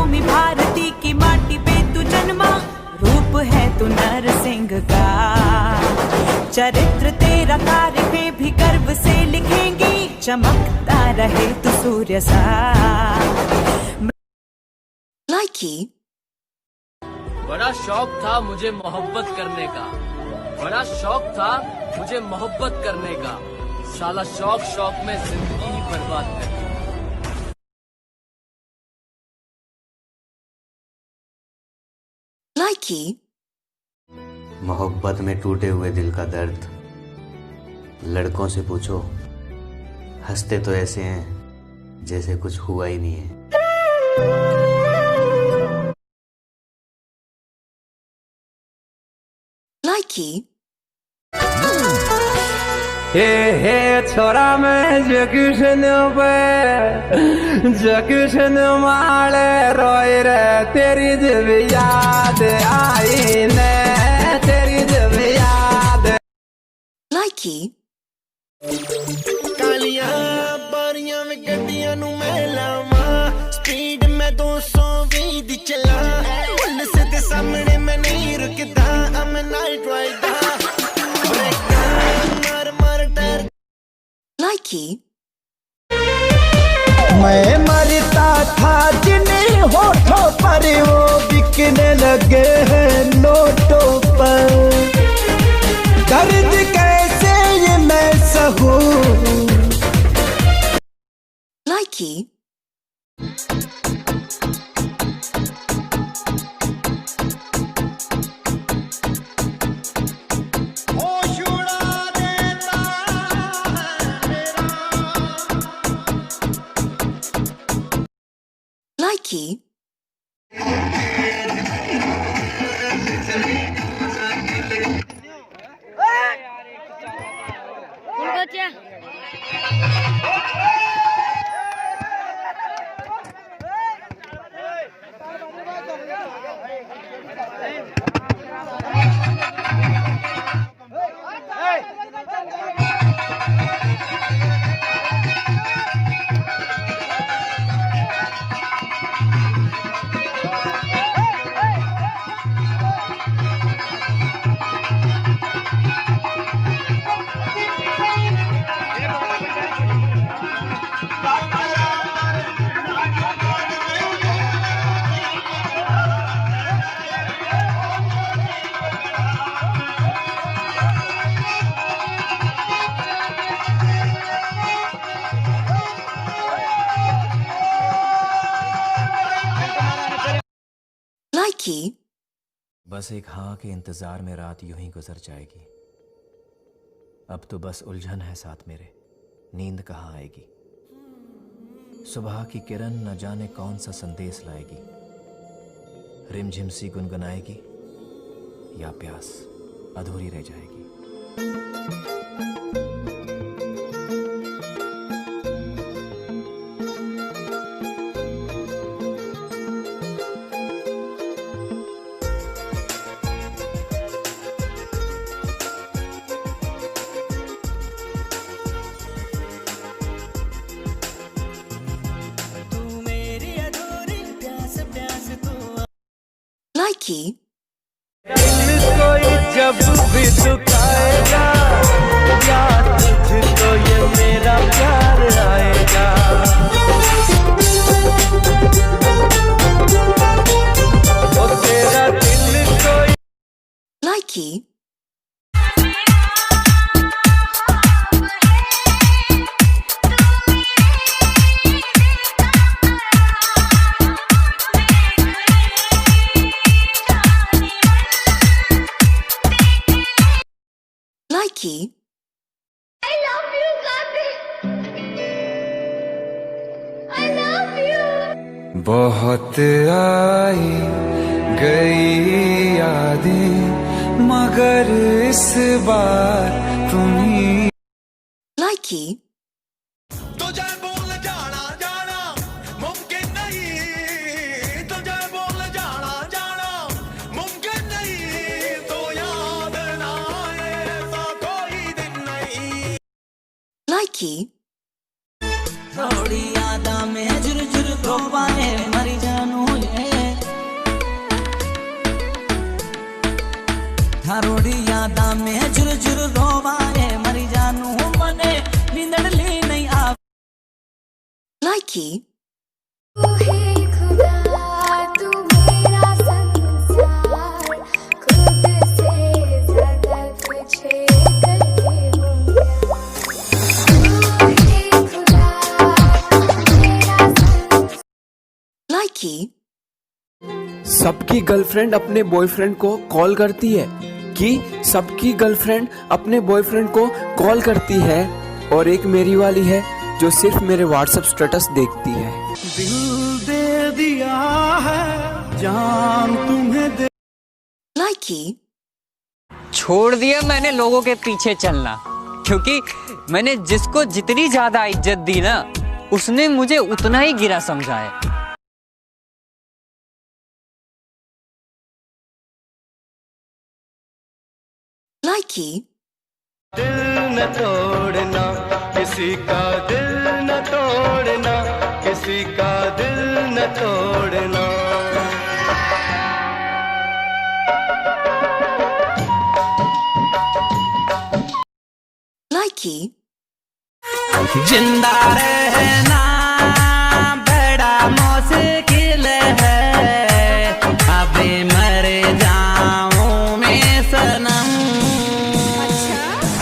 भूमि भारती की माटी पे तू जन्मा, रूप है तू नरसिंह का। चरित्र तेरा तारीखें भी गर्व से लिखेंगी, चमकता रहे तू सूर्य सा। लाइकी। बड़ा शौक था मुझे मोहब्बत करने का, बड़ा शौक था मुझे मोहब्बत करने का, साला शौक शौक में जिंदगी ही बर्बाद कर दी। लाइकी। मोहब्बत में टूटे हुए दिल का दर्द लड़कों से पूछो, हंसते तो ऐसे हैं जैसे कुछ हुआ ही नहीं है। लाइकी। हे छोरा में जगशन माले रोए रे, तेरी जब याद आई ने, तेरी जब याद। लाइकी। कालियां बारियां में गड्डियां नू मैं लावा, स्पीड में 220 दी चला, पुलिस दे सामने मैं नहीं रुकदा, I'm a night rider, मार मार टायर। लाइकी। मैं मरता था जिन्हें होठों पर वो बिकने लगे हैं नोटों पर, दर्द कैसे ये मैं सहूं। लाइकी। लाइकी। लाइकी। बस एक हाँ के इंतजार में रात यूं ही गुजर जाएगी, अब तो बस उलझन है साथ मेरे, नींद कहाँ आएगी। सुबह की किरण न जाने कौन सा संदेश लाएगी, रिमझिम सी गुनगुनाएगी या प्यास अधूरी रह जाएगी। लाइकी। कोई जब भी दुखाएगा, याद तुझको ये मेरा प्यार आएगा। ओ तेरा दिल कोई। लाइकी। लाइकी। I love you, Karthik. I love you. बहुत आई गई यादें, मगर इस बार तुम्ही। लाइकी। तुझे बोल जाना जाना मुमकिन नहीं, तुझे बोल जाना जाना मुमकिन नहीं, तो याद ना आए ऐसा कोई दिन नहीं। लाइकी। थोड़ी यादा में झुरझुर को पाए मरी जानू ये Likey. तू है खुदा तू मेरा संसार खुद से ज्यादा तुझे करती हूँ तू है खुदा तू मेरा संसार Likey. सबकी गर्लफ्रेंड अपने बॉयफ्रेंड को कॉल करती है कि सबकी गर्लफ्रेंड अपने बॉयफ्रेंड को कॉल करती है और एक मेरी वाली है जो सिर्फ मेरे व्हाट्सएप स्टेटस देखती है। दिल दे दिया है जान तुम्हें दे Likey. छोड़ दिया मैंने लोगों के पीछे चलना, क्योंकि मैंने जिसको जितनी ज्यादा इज्जत दी ना उसने मुझे उतना ही गिरा समझा है। Likey. दिल न तोड़ना किसी का दिल न तोड़ना किसी का दिल न तोड़ना Likey. जिंदा रहना बड़ा मुश्किल है अबे मर जाऊं मैं सनम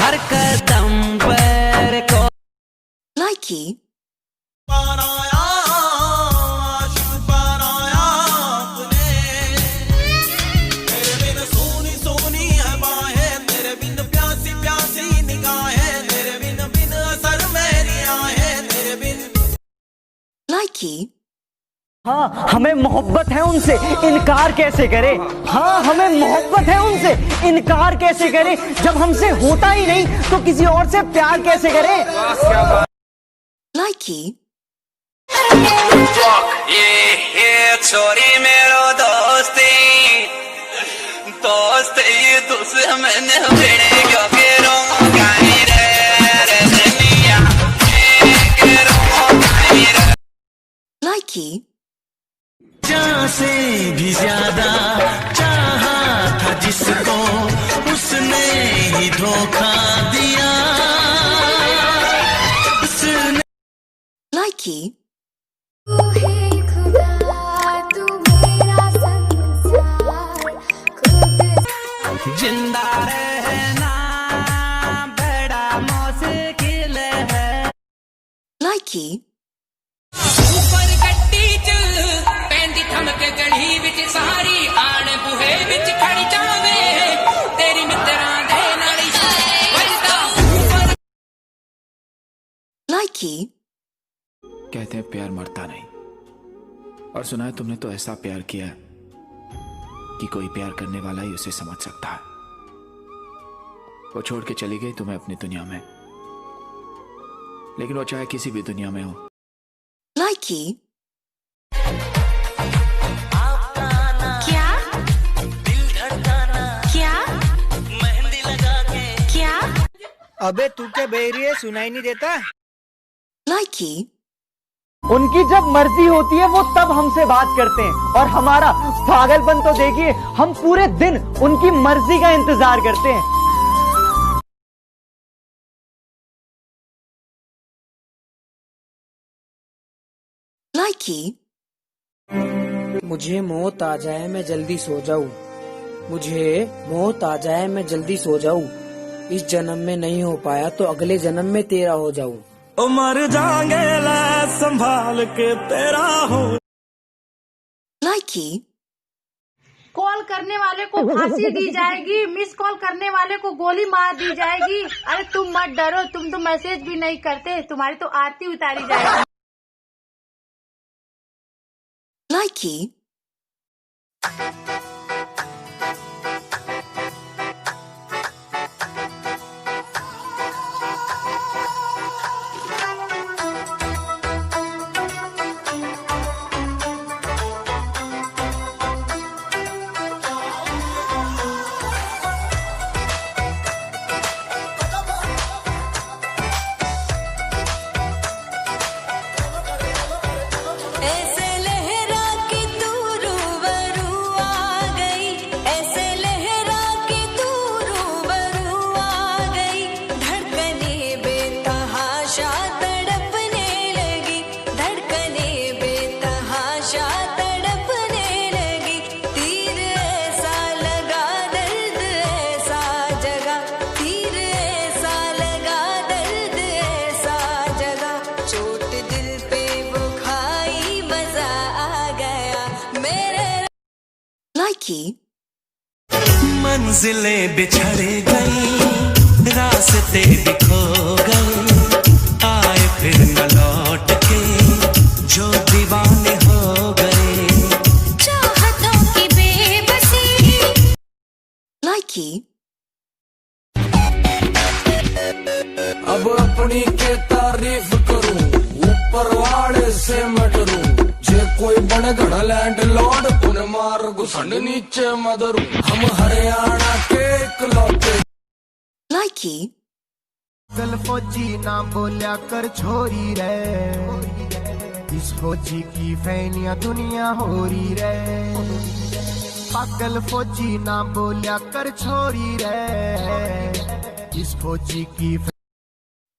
हर कदम पर को Likey. Likey. हाँ हमें मोहब्बत है उनसे, इनकार कैसे करे। हाँ हमें मोहब्बत है उनसे, इनकार कैसे करे। जब हमसे होता ही नहीं तो किसी और से प्यार कैसे करे। Likey. छोरी मेरो दोस्ती दोस्त ये दुश्मन भिड़े क्योंकि रोगा नहीं रे दुनिया के रोगा नहीं रे Likey. जान से भी ज्यादा चाहा था जिसको उसने ही धोखा दिया उसने Likey. तू है खुदा तू मेरा संसार खुद जिंदा रहना बड़ा मुश्किल है Likey. ऊपर गड्डी च पैंदी थमक गढ़ी विच सारी आण बूहे विच खड़ी जावे तेरी मित्रां दे नाली वजदा ऊपर Likey. कहते हैं प्यार मरता नहीं, और सुना है तुमने तो ऐसा प्यार किया है कि कोई प्यार करने वाला ही उसे समझ सकता है। वो छोड़ के चली गई तुम्हें अपनी दुनिया में, लेकिन वो चाहे किसी भी दुनिया में हो। Likey. क्या क्या मेहंदी लगा के क्या अबे तू क्या बह रही है, सुनाई नहीं देता। Likey. उनकी जब मर्जी होती है वो तब हमसे बात करते हैं, और हमारा पागलपन तो देखिए, हम पूरे दिन उनकी मर्जी का इंतजार करते हैं। Likey. मुझे मौत आ जाए मैं जल्दी सो जाऊं, मुझे मौत आ जाए मैं जल्दी सो जाऊं, इस जन्म में नहीं हो पाया तो अगले जन्म में तेरा हो जाऊं। ओ मर जाएंगे ला संभाल के तेरा हो Likey. कॉल करने वाले को फांसी दी जाएगी, मिस कॉल करने वाले को गोली मार दी जाएगी। अरे तुम मत डरो, तुम तो मैसेज भी नहीं करते, तुम्हारी तो आरती उतारी जाएगी। Likey. ऐसे लहरा के तू रूबरू आ Likey. मंजिलें बिछड़ गई, रास्ते बिखो गए, आए फिर न लौट के जो दीवाने हो गए। चाहतों की बेबसी। Likey. अब अपनी के तारीफ करूं, ऊपर वाले से मैं डरूं। जे कोई बड़े घड़ा लैंड लॉर्ड, उन्हें मार घुसंड नीचे मदरू। हम हरियाणा के इकलौते। Likey. कल फौजी ना बोलिया कर छोरी रे, इस फौजी की फैनिया दुनिया हो रही रे। पागल फौजी ना बोलिया कर छोरी रे, इस फौजी की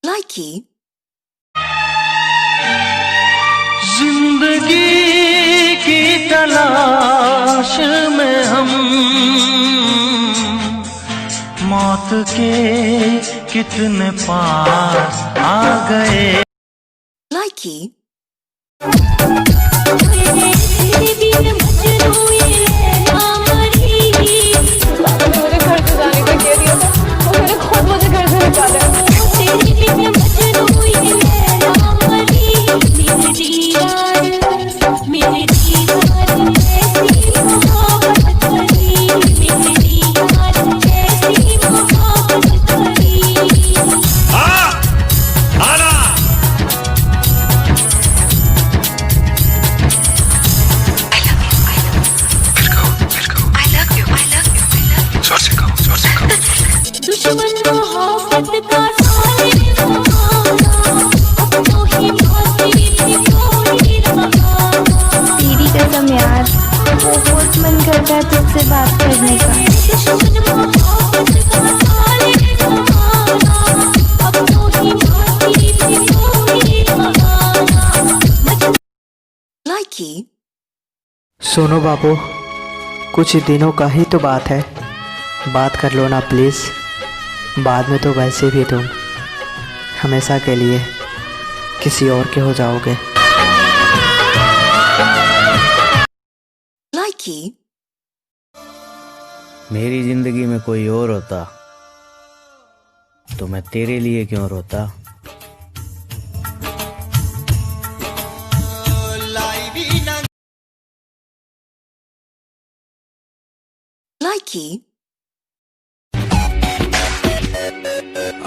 Likey. जिंदगी की तलाश में हम मौत के कितने पास आ गए। Likey. मुझे घर से जाने का कह दिया था, वो मैंने खुद मुझे घर से निकाला। तेरी कसम यार, बहुत मन करता है तुझसे बात करने का। Likey. सुनो बाबू, कुछ दिनों का ही तो बात है, बात कर लो ना प्लीज़। बाद में तो वैसे भी तुम हमेशा के लिए किसी और के हो जाओगे। Likey. मेरी जिंदगी में कोई और होता तो मैं तेरे लिए क्यों रोता। Likey.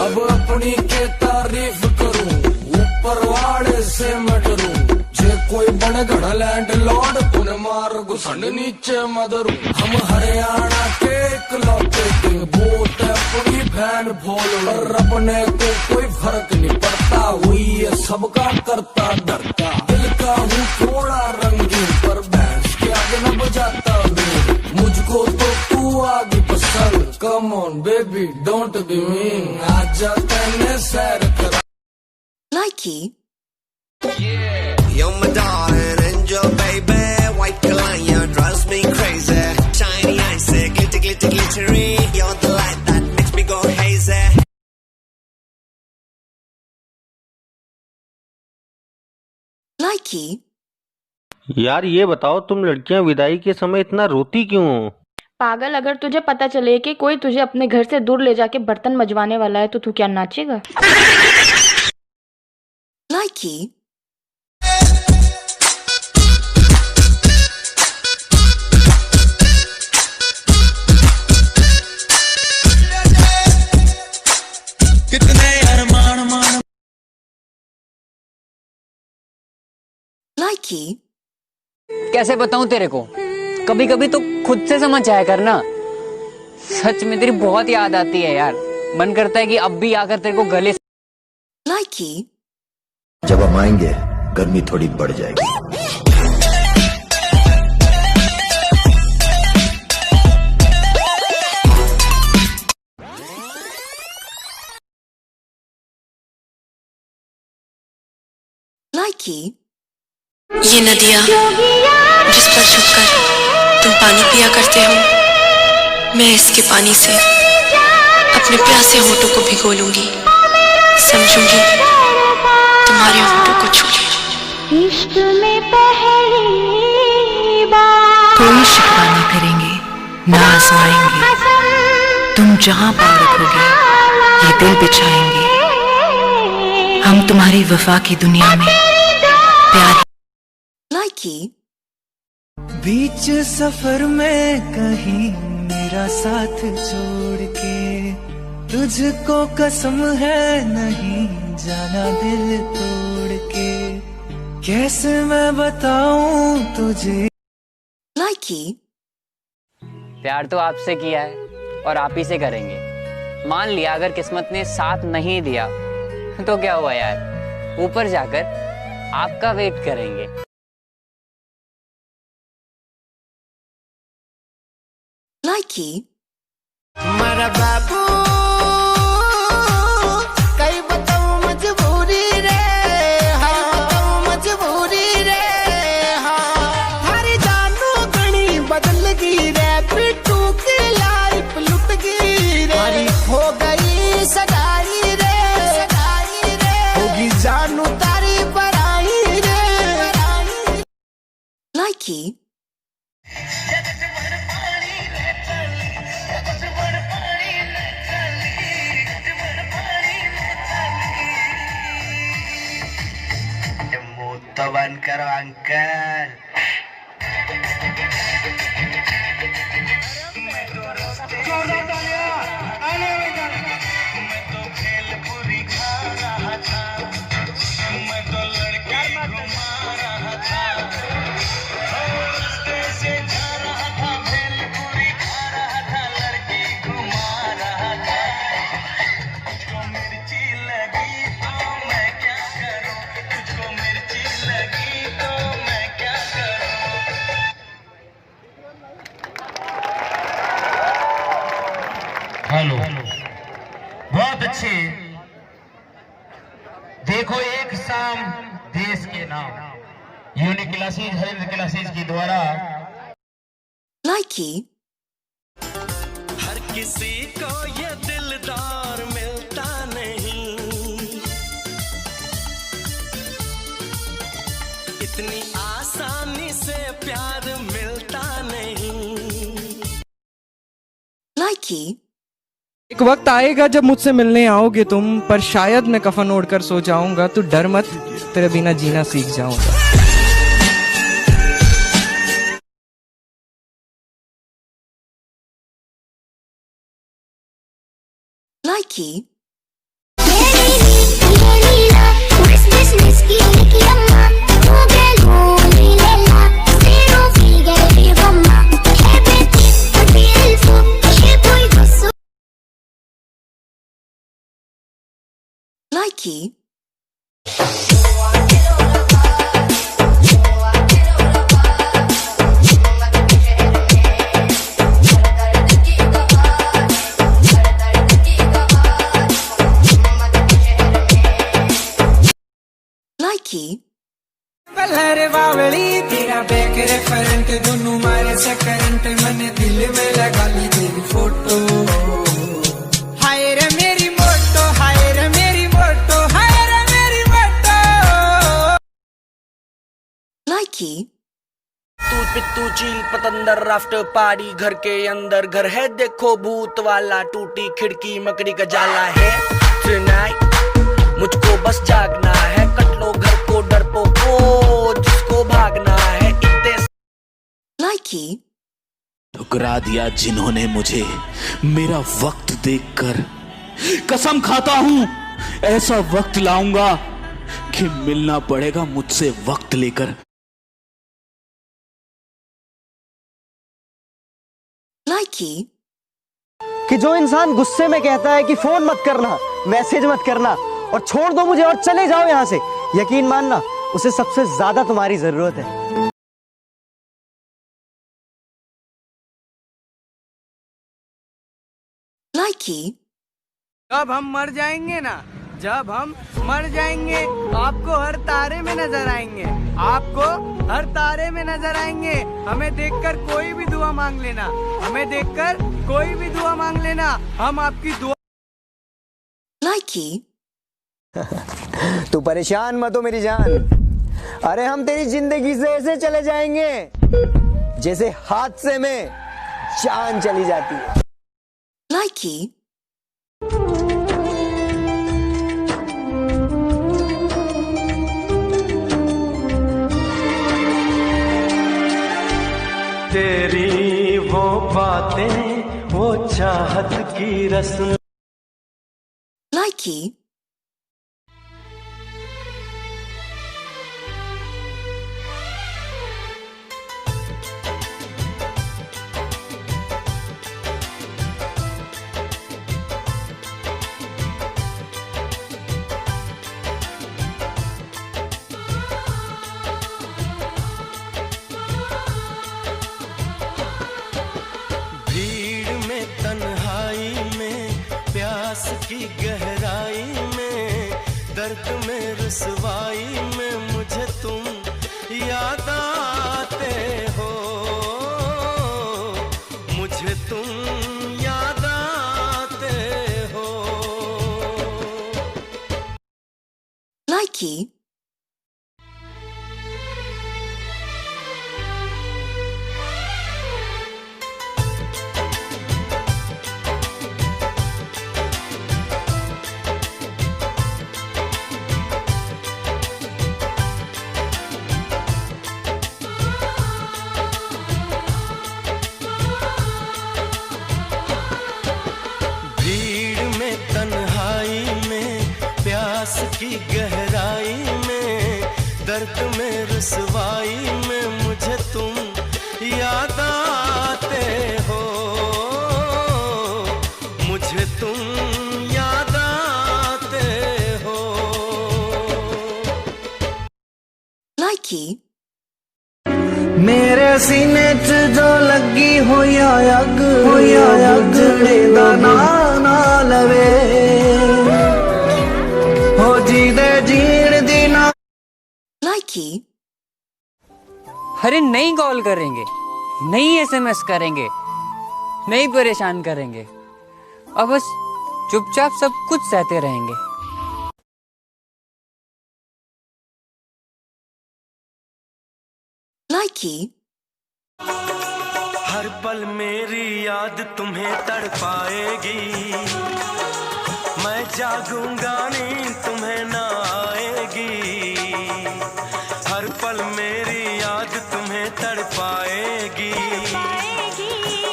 अब अपनी के तारीफ करूं, ऊपर वाले से मैं डरूं। जे कोई बड़े घड़ा लैंड लॉर्ड, उन्हें मार घुसंड नीचे मदरू। हम हरियाणा के इकलौते थे, वोट अपनी बहन भोल। और अपने को कोई फर्क नहीं पड़ता, हुई है सबका करता डरता। दिल का हूँ थोड़ा रंगीन, पर भैंस के आगे न बजाता बीन। मुझको तो तू आगे पसंद, come on baby don't be mean. आजा तैने सैर करा। Likey. You're my darling angel, baby. White Kalaya drives me crazy. Shiny eyes, glitter, glitter, glittery. You're the light that makes me go hazy. Likey. यार ये बताओ, तुम लड़कियां विदाई के समय इतना रोती क्यों हो? पागल, अगर तुझे पता चले कि कोई तुझे अपने घर से दूर ले जाके बर्तन मजवाने वाला है तो तू क्या नाचेगा? Likey. कितने अरमान मान। Likey. कैसे बताऊं तेरे को, कभी कभी तो खुद से समझ जाया कर ना। सच में तेरी बहुत याद आती है यार, मन करता है कि अब भी आकर तेरे को गले। Likey. जब हम आएंगे गर्मी थोड़ी बढ़ जाएगी। Likey. ये नदियाँ जिस पर झुककर तुम पानी पिया करते हो, मैं इसके पानी से अपने प्यासे होठों को भिगो लूंगी, समझूंगी तुम्हारे होठों को छू लिया। इश्क में पहली बार कोई शिकवा नहीं करेंगे ना आजमाएंगे, तुम जहां पाँव रखोगे ये दिल बिछाएंगे। हम तुम्हारी वफा की दुनिया में प्यार। Likey. बीच सफर में कहीं मेरा साथ छोड़ के, तुझको कसम है नहीं जाना दिल तोड़ के। कैसे मैं बताऊं तुझे। Likey. प्यार तो आपसे किया है और आप ही से करेंगे। मान लिया अगर किस्मत ने साथ नहीं दिया तो क्या हुआ यार, ऊपर जाकर आपका वेट करेंगे। Likey. हमारा बाबू कई बताऊं मजबूरी रे, हाँ बताऊं मजबूरी रे, हाँ हरी जानू गणी बदल गई रे, पिट्टू की लाइफ लुट गई रे, हरी हो गई सगाई रे, सगाई रे होगी जानू तारी बराई रे। Likey. तो बंद करो अंकल। हेलो, बहुत अच्छे। देखो एक शाम देश के नाम यूनिक क्लासेज हरिंद्र क्लासेज की द्वारा। Likey. हर किसी को ये दिलदार मिलता नहीं, इतनी आसानी से प्यार मिलता नहीं। Likey. एक वक्त आएगा जब मुझसे मिलने आओगे तुम, पर शायद मैं कफन ओढ़कर सो जाऊंगा। तू डर मत, तेरे बिना जीना सीख जाऊंगा। Likey. Likey. Likey. कलर बावली तेरा बैक रेफरेंट, दोनों मारे से करंट, मैंने दिल में लगा ली तेरी फोटो। हाय रे मेरी मोटो, हाय रे मेरी मोटो, हाय रे मेरी मोटो। Likey. तू पित्तू चील पतंदर राफ्टर पारी, घर के अंदर घर है देखो भूत वाला, टूटी खिड़की मकड़ी का जाला है। Tonight मुझको बस जागना है, कट लो घर को डरपोको जिसको भागना है। इतने Likey. ठुकरा दिया जिन्होंने मुझे मेरा वक्त देखकर। कसम खाता हूं ऐसा वक्त लाऊंगा कि मिलना पड़ेगा मुझसे वक्त लेकर। Likey. कि जो इंसान गुस्से में कहता है कि फोन मत करना, मैसेज मत करना और छोड़ दो मुझे और चले जाओ यहां से, यकीन मानना उसे सबसे ज्यादा तुम्हारी जरूरत है। Likey. जब हम मर जाएंगे ना, जब हम मर जाएंगे आपको हर तारे में नजर आएंगे, आपको हर तारे में नजर आएंगे। हमें देखकर कोई भी दुआ मांग लेना, हमें देखकर कोई भी दुआ मांग लेना, हम आपकी दुआ। Likey. तू परेशान मत हो मेरी जान, अरे हम तेरी जिंदगी से ऐसे चले जाएंगे जैसे हादसे में जान चली जाती है। Likey. तेरी वो बातें, वो चाहत की रस्म। Likey. भीड़ में, तन्हाई में, प्यास की गहराई में, दर्द में, रुसवाई में मुझे तुम याद आते हो, मुझे तुम याद आते हो। Likey. भीड़ में, तन्हाई में, प्यास की गहराई में, दर्द में, रुसवाई में मुझे तुम याद आते हो, मुझे तुम याद आते हो। Likey. मेरे सीने च जो लगी होया अग जड़े दा ना लवे हो जी दे जीण दी ना। Likey. अरे नहीं कॉल करेंगे, नहीं एसएमएस करेंगे, नहीं परेशान करेंगे, अब बस चुपचाप सब कुछ सहते रहेंगे। Likey. हर पल मेरी याद तुम्हें तड़पाएगी, मैं जागूंगा नींद तुम्हें ना आएगी, हर पल मेरी याद तुम्हें तड़पाएगी,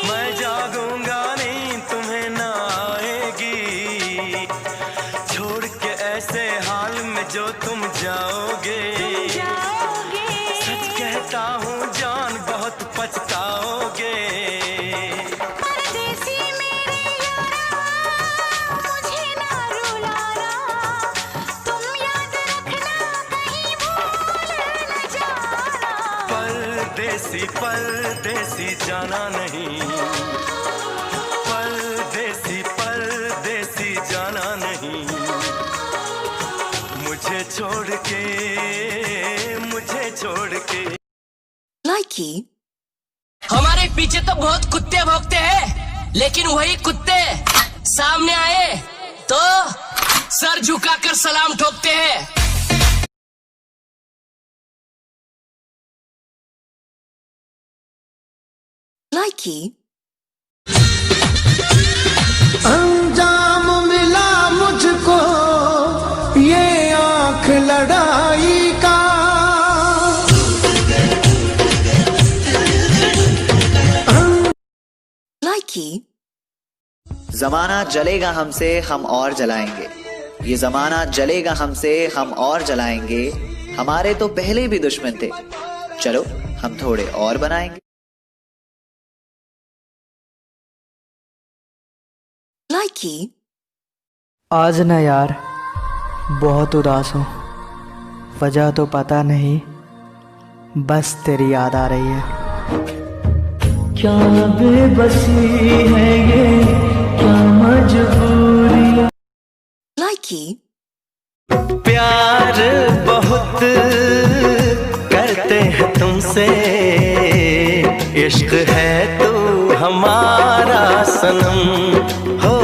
मैं जागूंगा नींद तुम्हें ना आएगी, छोड़ के ऐसे हाल में जो तुम जाओगे, सच कहता हूँ जान बहुत पछताओगे। परदेसी मेरे यारा, मुझे ना रुलाना, तुम याद रखना, कहीं भूल न जाना। परदेसी परदेसी जाना नहीं, परदेसी परदेसी जाना नहीं, मुझे छोड़ के, मुझे छोड़ के। Likey. हमारे पीछे तो बहुत कुत्ते भौंकते हैं, लेकिन वही कुत्ते सामने आए तो सर झुकाकर सलाम ठोकते हैं। Likey. अंजाम मिला मुझको ये आंख लड़ाई का, Likey. जमाना जलेगा हमसे हम और जलाएंगे, ये जमाना जलेगा हमसे हम और जलाएंगे, हमारे तो पहले भी दुश्मन थे, चलो हम थोड़े और बनाएंगे। Likey. आज ना यार बहुत उदास हूँ, वजह तो पता नहीं, बस तेरी याद आ रही है। क्या बेबसी है ये, क्या मजबूरी। Likey. प्यार बहुत करते हैं तुमसे, इश्क है तू हमारा सनम, हो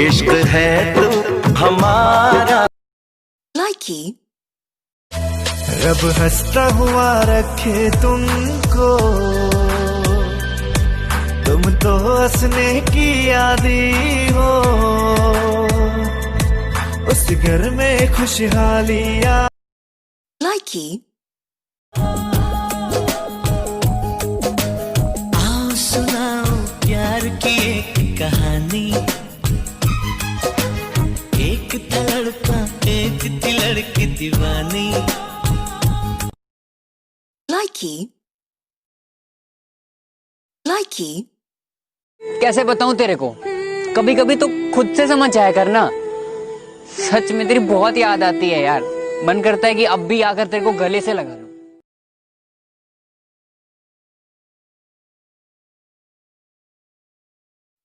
इश्क है तू हमारा। Likey. रब हंसता हुआ रखे तुमको, तो हंसने की आदी हो, उस घर में खुशहालियाँ। Likey. आओ सुनाओ प्यार की एक कहानी, एक था लड़का एक थी लड़की दीवानी। Likey. Likey. कैसे बताऊं तेरे को, कभी कभी तो खुद से समझ जाया कर ना। सच में तेरी बहुत याद आती है यार, मन करता है कि अब भी आकर तेरे को गले से लगा लूं।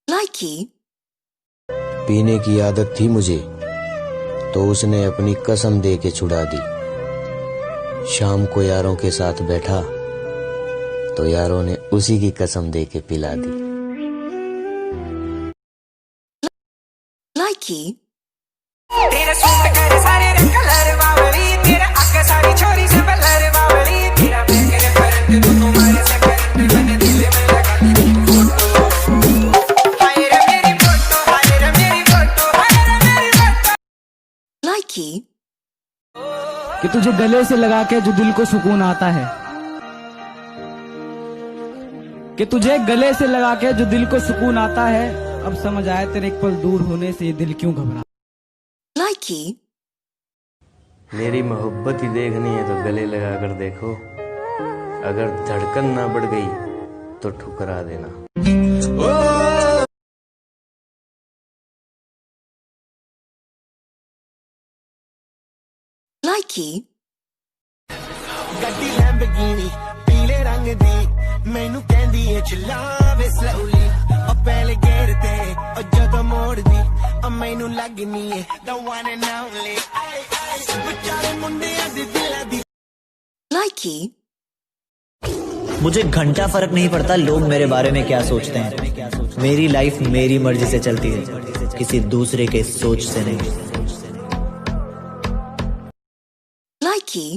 Likey. पीने की आदत थी मुझे तो उसने अपनी कसम दे के छुड़ा दी। शाम को यारों के साथ बैठा तो यारों ने उसी की कसम दे के पिला दी। Likey. तेरे सूट करे सारे रंग कलर बावली, तेरा आके सारी छोरी से बलर बावली, तेरा बैग रेफरेंट दोनों मारे से करंट मैंने दिल में लगा दी फोटो। हाय रे मेरी फोटो, हाय रे मेरी फोटो, हाय रे मेरी फोटो। Likey. कि तुझे गले से लगा के जो दिल को सुकून आता है, कि तुझे गले से लगा के जो दिल को सुकून आता है, अब समझ आया तेरे एक पल दूर होने से ये दिल क्यों घबरा। Likey. मेरी मोहब्बत ही देखनी है तो गले लगा कर देखो, अगर धड़कन ना बढ़ गई तो ठुकरा देना। Likey. ਗੱਡੀ ਲੈਂਬਰਗਿਨੀ ਪੀਲੇ ਰੰਗ ਦੀ ਮੈਨੂੰ ਕਹਿੰਦੀ ਏ ਚਲਾਵੇ ਸਲੋਲੀ, ਉਹ ਪਹਿਲੇ ਗੇਰ ਤੇ ਉਹ ਜਦੋਂ ਮੋੜਦੀ ਉਹ ਮੈਨੂੰ ਲੱਗਨੀ ਏ the one and only। ਵਿਚਾਰੇ ਮੁੰਡਿਆਂ ਦੇ ਦਿਲਾਂ ਦੀ। Likey. मुझे घंटा फर्क नहीं पड़ता लोग मेरे बारे में क्या सोचते हैं। मेरी लाइफ मेरी मर्जी से चलती है, किसी दूसरे के सोच से नहीं। Likey.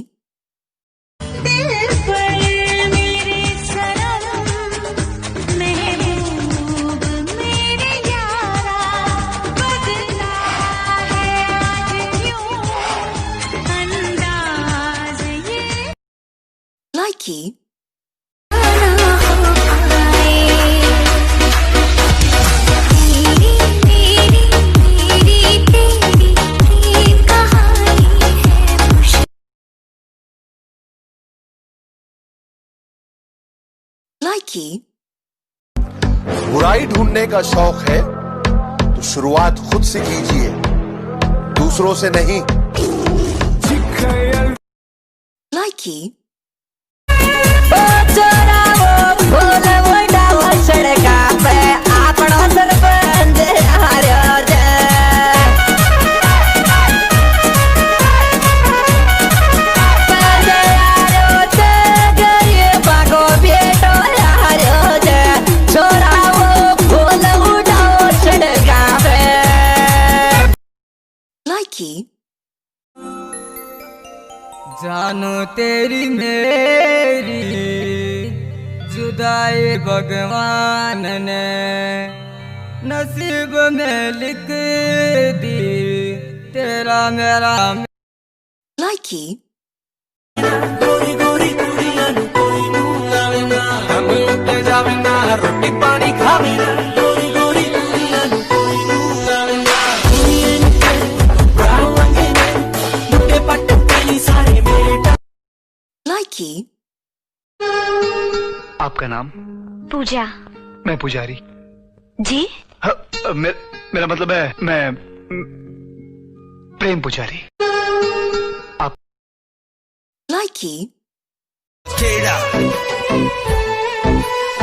Likey. Likey. बुराई ढूंढने का शौक है तो शुरुआत खुद से कीजिए, दूसरों से नहीं। Likey. Likey. जानो तेरी मेरी जुदाई भगवान ने नसीब में लिख दी, तेरा मेरा। Likey. गोरी गोरी कुड़ियां नू कोई नू लावे ना, हम उत्ते जावे ना, रोटी पानी खावे ना। गोरी गोरी कुड़ियां नू कोई नू लावे ना, मुंडे पट पीली सारे बेटा। Likey. आपका नाम? पूजा। मैं पुजारी। जी? मेरा मतलब है मैं प्रेम पुजारी। आप? Likey.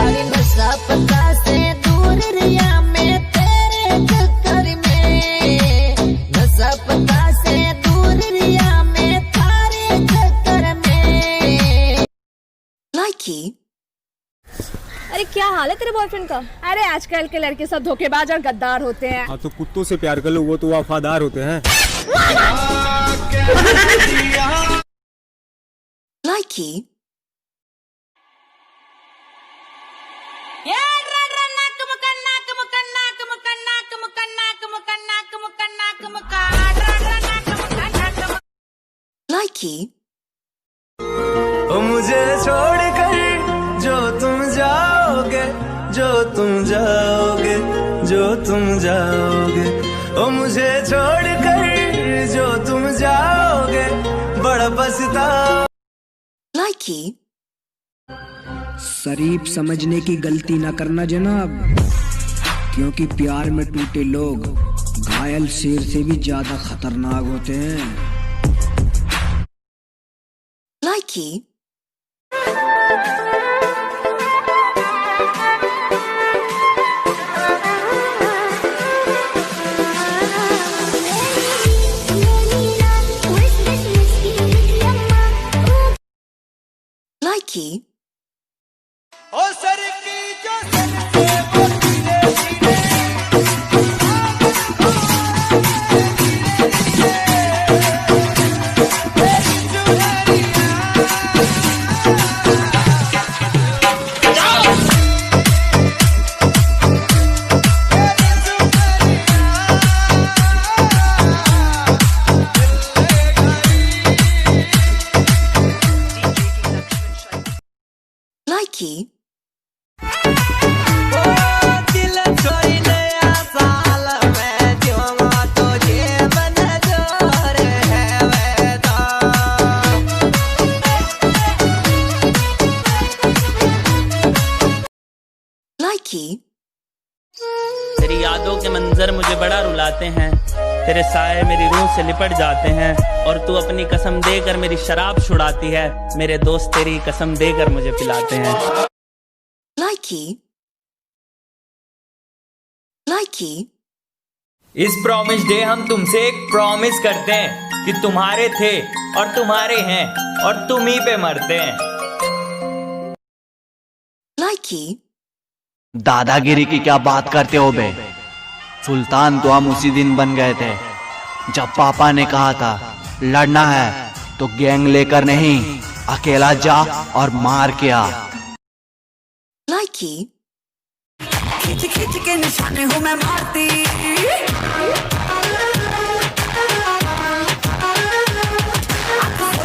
अरे नशा पता से दूर रिया मैं तेरे चक्कर में, नशा पता से दूर रिया मैं थारे चक्कर में। Likey. अरे क्या हाल है तेरे बॉयफ्रेंड का? अरे आजकल के लड़के सब धोखेबाज और गद्दार होते हैं। हाँ तो कुत्तों से प्यार कर लो, वो तो वफादार होते हैं। Likey. Likey. ओ मुझे छोड़कर जो तुम जाओगे, जो तुम जाओगे, जो तुम जाओगे, ओ मुझे छोड़कर जो तुम जाओगे, बड़ा पछताओ। Likey. शरीफ समझने की गलती ना करना जनाब, क्योंकि प्यार में टूटे लोग घायल शेर से भी ज्यादा खतरनाक होते हैं। Likey. Likey. ओ सर की जो सर से वो धीरे Likey. दिल छोड़ी नया साल में जो तो जीवन जोर है वैदा। Likey. तेरी यादों के मंजर मुझे बड़ा रुलाते हैं, तेरे साए मेरी रूह से लिपट जाते हैं, और तू अपनी कसम देकर मेरी शराब छुड़ाती है, मेरे दोस्त तेरी कसम देकर मुझे पिलाते हैं। Likey. Likey. इस प्रॉमिस डे हम तुमसे एक प्रॉमिस करते हैं कि तुम्हारे थे और तुम्हारे हैं और तुम ही पे मरते हैं। Likey. दादागिरी की क्या बात करते हो बे? सुल्तान तो हम उसी दिन बन गए थे जब पापा ने कहा था लड़ना है तो गैंग लेकर नहीं, अकेला जा और मार के आ। Likey. खींच खींच के निशाने हूँ मैं मारती,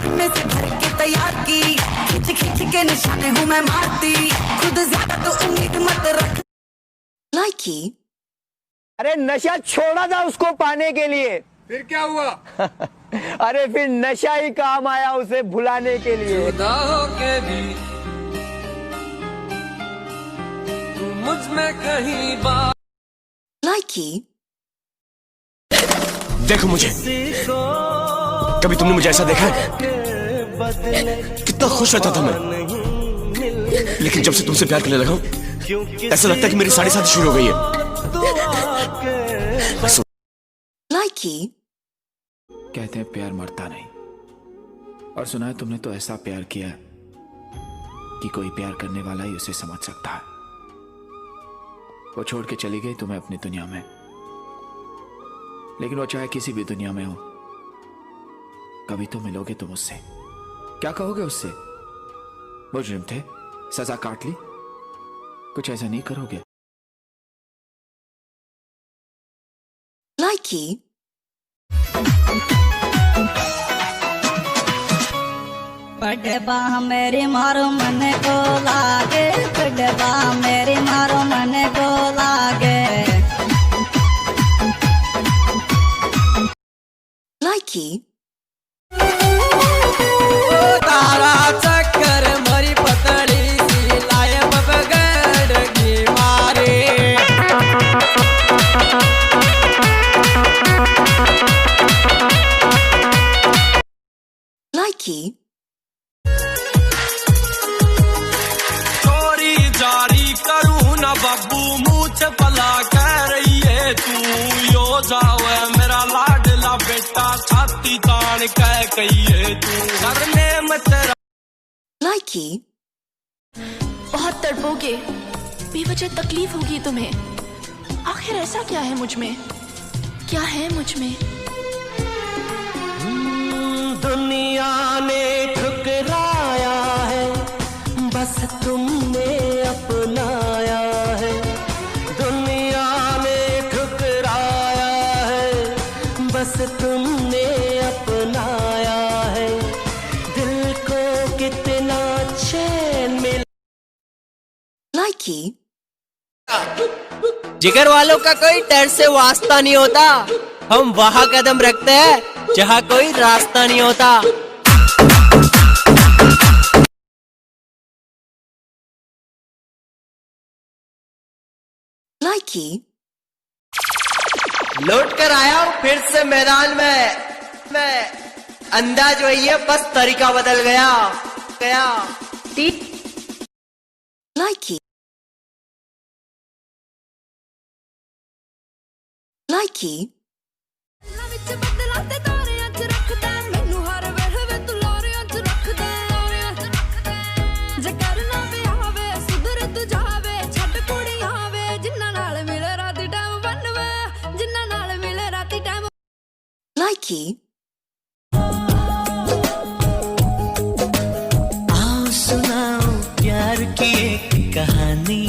में से भर के तैयार की, खींच खींच के निशाने हूँ मैं मारती, खुद ज्यादा तो उम्मीद मत रख। Likey. अरे नशा छोड़ा था उसको पाने के लिए, फिर क्या हुआ? अरे फिर नशा ही काम आया उसे भुलाने के लिए। जुदा होके भी तू मुझ में कहीं बात। Likey. देखो मुझे, कभी तुमने मुझे ऐसा देखा है? कितना खुश रहता था मैं, लेकिन जब से तुमसे प्यार करने लगा हूं, ऐसा लगता है कि मेरी सारी शादी शुरू हो गई है। Likey. कहते हैं प्यार मरता नहीं, और सुना है तुमने तो ऐसा प्यार किया कि कोई प्यार करने वाला ही उसे समझ सकता है। वो छोड़ के चली गई तुम्हें अपनी दुनिया में, लेकिन वो चाहे किसी भी दुनिया में हो, कभी तो मिलोगे तुम उससे। क्या कहोगे उससे? मुजरिम थे, सजा काट ली, कुछ ऐसा नहीं करोगे? Likey. पडबा मेरी मारो मन को लागे, पडबा मेरी मारो मन को लागे। Likey. तारा चक्कर मरी पतली सी लाए बबगड़ की मारे। Likey. चोरी जारी करूँ ना बब्बू, मुझ भला कह रही है तू, यो जावे मेरा लाडला बेटा, छाती तान कह कहिए तू, करने में तेरा। Likey. बहुत तड़पोगे, बेवजह तकलीफ होगी तुम्हें। आखिर ऐसा क्या है मुझ में, क्या है मुझ में? दुनिया ने ठुकराया है, बस तुमने अपनाया है। दुनिया ने ठुकराया है, likey, जिगर वालों का कोई डर से वास्ता नहीं होता, हम वहाँ कदम रखते हैं जहाँ कोई रास्ता नहीं होता। likey, लौट कर आया हूँ फिर से मैदान में अंदाज वही है, बस तरीका बदल गया। likey, likey, likey, आओ सुनाओ प्यार की एक कहानी,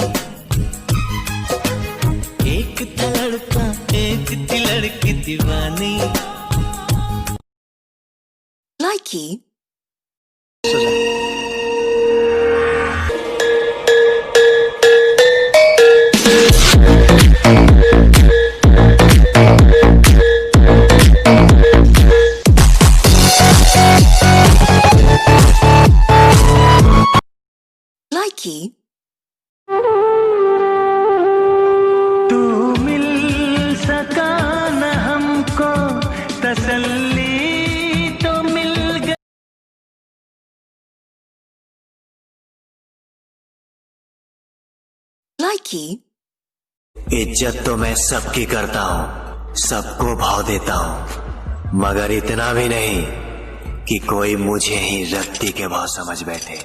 एक था लड़का एक थी लड़की दीवानी। likey, likey, तू मिल सका न हमको तसल्ली तो मिल गई। likey, इज्जत तो मैं सबकी करता हूँ, सबको भाव देता हूँ, मगर इतना भी नहीं कि कोई मुझे ही रत्ती के भाव समझ बैठे।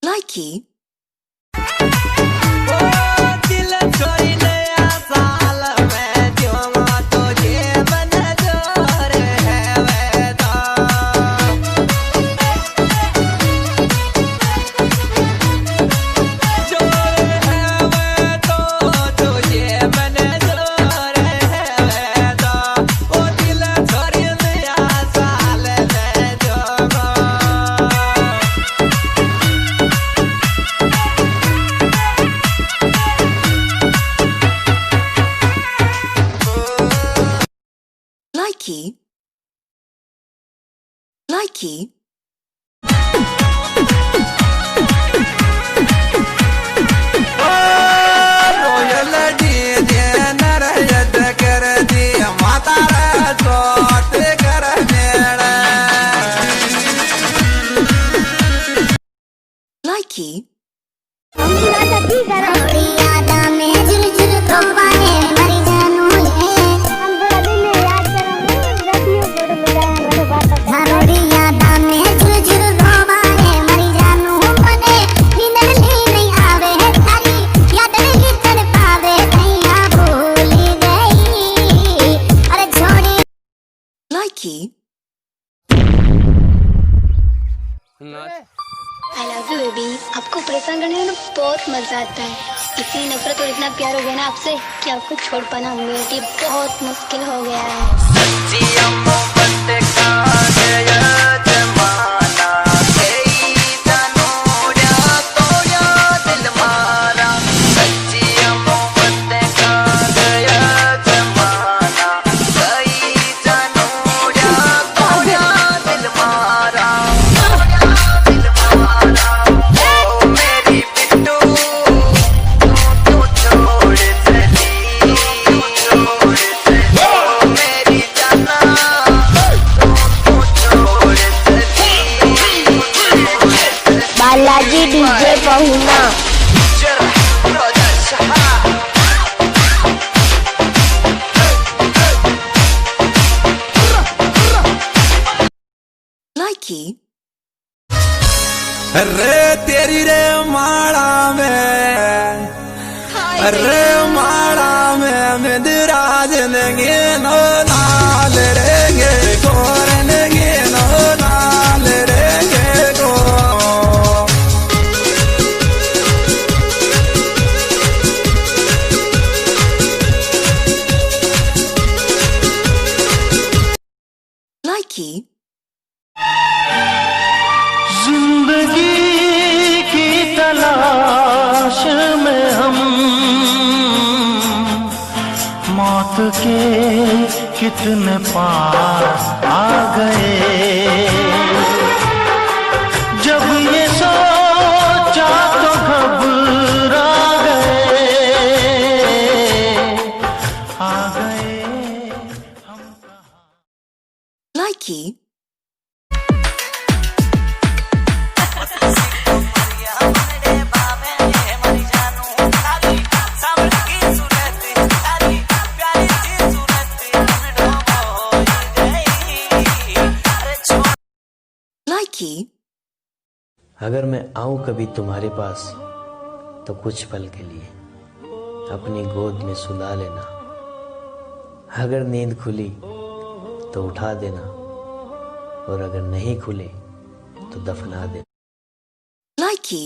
likey, likey, likey, likey, I love you baby. आपको परेशान करने में बहुत मजा आता है। इतनी नफरत और इतना प्यार हो गया ना आपसे कि आपको छोड़ पाना मेरे लिए बहुत मुश्किल हो गया है। बालाजी डीजे पहुना likey, रे तेरी रे माड़ा में, रे माड़ा में मिदराज नेगे नो नाल रेगे गोर नेगे नो नाल रेगे गो। likey, वक्त के कितने पास आ गए, जब ये सोचा तो घबरा गए, आ गए। Likey. Likey. अगर मैं आऊं कभी तुम्हारे पास तो कुछ पल के लिए अपनी गोद में सुला लेना। अगर नींद खुली तो उठा देना, और अगर नहीं खुले तो दफना देना। Likey.